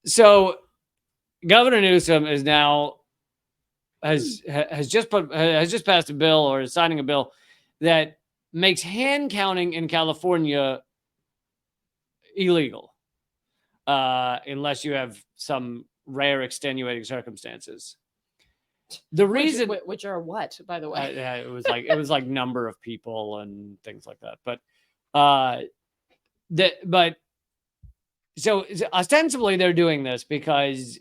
So Governor Newsom is now has just passed a bill or is signing a bill that makes hand counting in California illegal, unless you have some rare extenuating circumstances. The reason, which are what, by the way, it was like number of people and things like that. But so ostensibly they're doing this because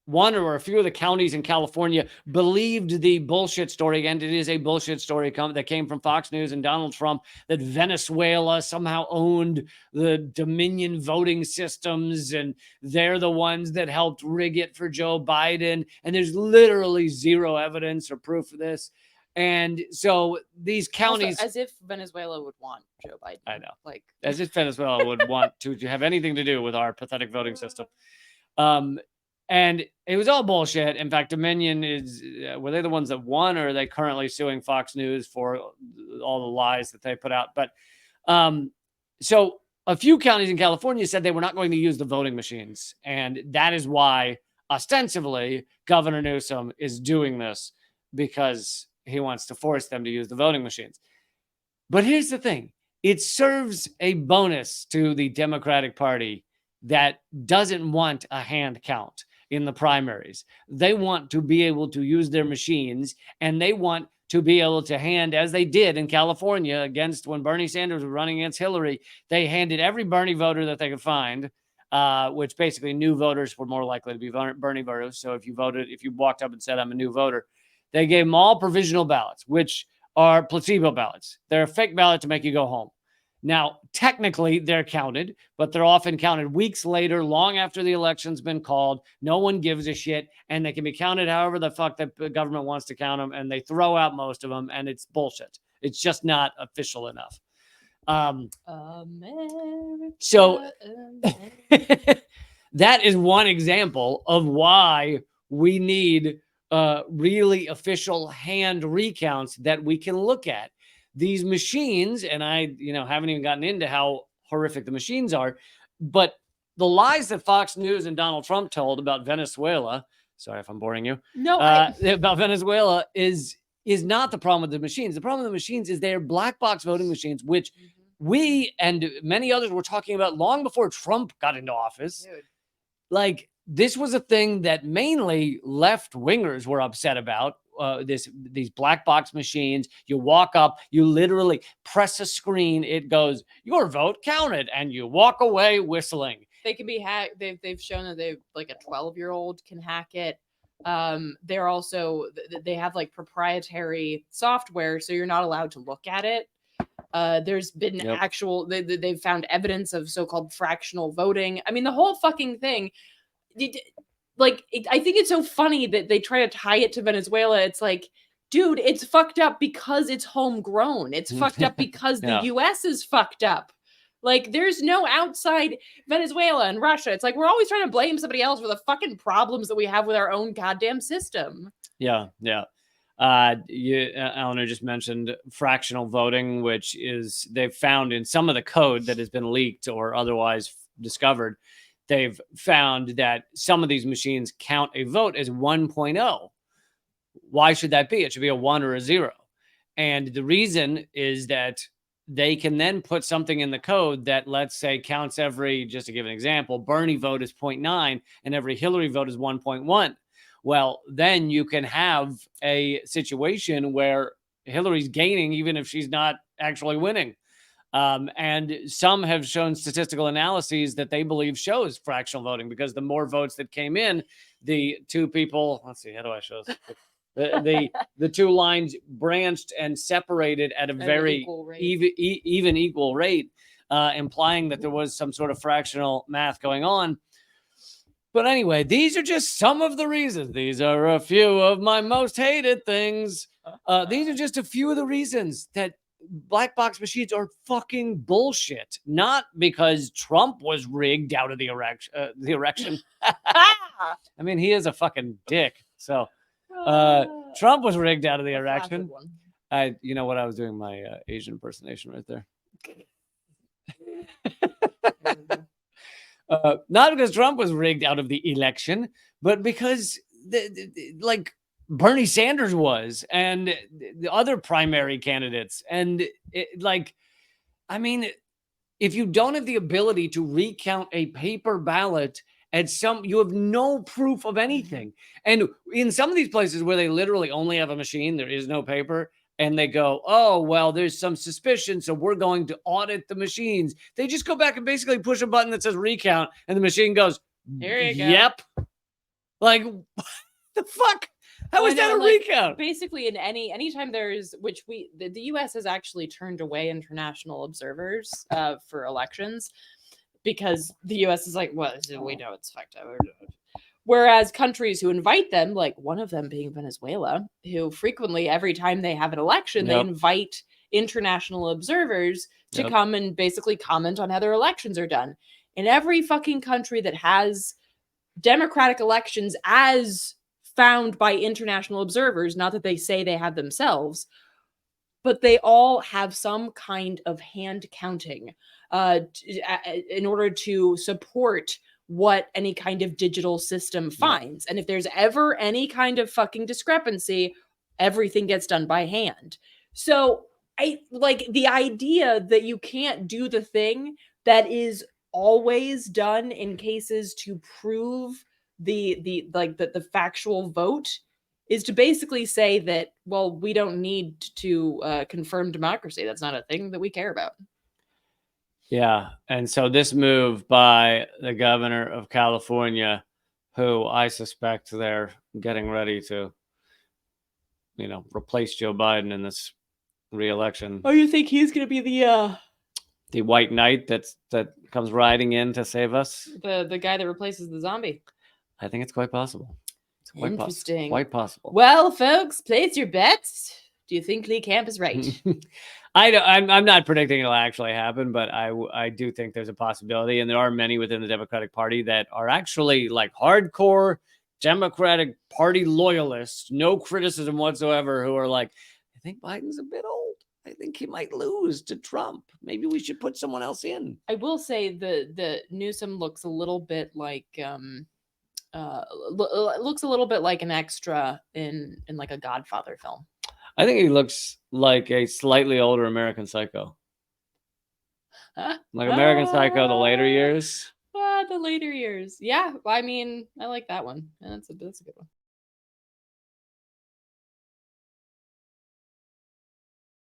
one or a few of the counties in California believed the bullshit story, and it is a bullshit story that came from Fox News and Donald Trump, that Venezuela somehow owned the Dominion voting systems and they're the ones that helped rig it for Joe Biden. And there's literally zero evidence or proof of this. And so these counties, also, as if Venezuela would want Joe Biden. I know, like as if Venezuela would want to have anything to do with our pathetic voting system. And it was all bullshit. In fact, Dominion were they the ones that won, or are they currently suing Fox News for all the lies that they put out? But so a few counties in California said they were not going to use the voting machines. And that is why, ostensibly, Governor Newsom is doing this, because he wants to force them to use the voting machines. But here's the thing. It serves a bonus to the Democratic Party that doesn't want a hand count in the primaries. They want to be able to use their machines, and they want to be able to hand, as they did in California against when Bernie Sanders was running against Hillary. They handed every Bernie voter that they could find, which basically new voters were more likely to be Bernie voters. So if you walked up and said, I'm a new voter, they gave them all provisional ballots, which are placebo ballots. They're a fake ballot to make you go home. Now, technically, they're counted, but they're often counted weeks later, long after the election's been called. No one gives a shit, and they can be counted however the fuck the government wants to count them, and they throw out most of them, and it's bullshit. It's just not official enough. So that is one example of why we need really official hand recounts that we can look at. These machines, and I, haven't even gotten into how horrific the machines are, but the lies that Fox News and Donald Trump told about Venezuela, sorry if I'm boring you, about Venezuela is not the problem with the machines. The problem with the machines is they're black box voting machines, which we and many others were talking about long before Trump got into office. Dude. Like, this was a thing that mainly left-wingers were upset about. These black box machines. You walk up, you literally press a screen, it goes, your vote counted, and you walk away whistling. They can be hacked. They've shown that a 12-year-old can hack it. They're also, they have proprietary software, so you're not allowed to look at it. There's been actual, they've found evidence of so-called fractional voting. I mean, the whole fucking thing. I think it's so funny that they try to tie it to Venezuela. It's like, dude, it's fucked up because it's homegrown. It's fucked up because the U.S. is fucked up. There's no outside Venezuela and Russia. It's like we're always trying to blame somebody else for the fucking problems that we have with our own goddamn system. Yeah. Eleanor just mentioned fractional voting, which is they've found in some of the code that has been leaked or otherwise discovered. They've found that some of these machines count a vote as 1.0. Why should that be? It should be a 1 or a 0. And the reason is that they can then put something in the code that, let's say, counts every, just to give an example, Bernie vote is 0.9 and every Hillary vote is 1.1. Well, then you can have a situation where Hillary's gaining even if she's not actually winning. And some have shown statistical analyses that they believe shows fractional voting, because the more votes that came in, the two people, let's see, how do I show this? The two lines branched and separated at a very even equal rate, implying that there was some sort of fractional math going on. But anyway, these are just some of the reasons. These are a few of my most hated things. These are just a few of the reasons that black box machines are fucking bullshit. Not because Trump was rigged out of the election. I mean, he is a fucking dick. So Trump was rigged out of the election. You know what? I was doing my Asian impersonation right there. Not because Trump was rigged out of the election, but because like Bernie Sanders was, and the other primary candidates, and I mean, if you don't have the ability to recount a paper ballot you have no proof of anything. And in some of these places where they literally only have a machine, there is no paper, and they go, oh, well, there's some suspicion, so we're going to audit the machines. They just go back and basically push a button that says recount, and the machine goes, Here you go. yep. Like, the fuck? How is that a recount? Basically, in anytime there's, which the U.S. has actually turned away international observers for elections because the U.S. is like, well, we know it's fucked up. Whereas countries who invite them, like one of them being Venezuela, who frequently, every time they have an election, they invite international observers to come and basically comment on how their elections are done. In every fucking country that has democratic elections as found by international observers, not that they say they have themselves, but they all have some kind of hand counting in order to support what any kind of digital system finds. And if there's ever any kind of fucking discrepancy, everything gets done by hand. So I like the idea that you can't do the thing that is always done in cases to prove the factual vote is to basically say that, well, we don't need to confirm democracy. That's not a thing that we care about. Yeah. And so this move by the governor of California, who I suspect they're getting ready to, replace Joe Biden in this re-election. Oh, you think he's going to be the white knight that comes riding in to save us? The guy that replaces the zombie? I think it's quite possible. It's quite interesting. Quite possible. Well, folks, place your bets. Do you think leecamp is right? I'm not predicting it'll actually happen, but I do think there's a possibility, and there are many within the Democratic Party that are actually like hardcore Democratic Party loyalists, no criticism whatsoever, who are like, I think Biden's a bit old. I think he might lose to Trump. Maybe we should put someone else in. I will say the Newsom looks a little bit like looks a little bit like an extra in like a Godfather film. I think he looks like a slightly older American Psycho. Like American Psycho, the later years. The later years. Yeah, I mean, I like that one. That's a good one.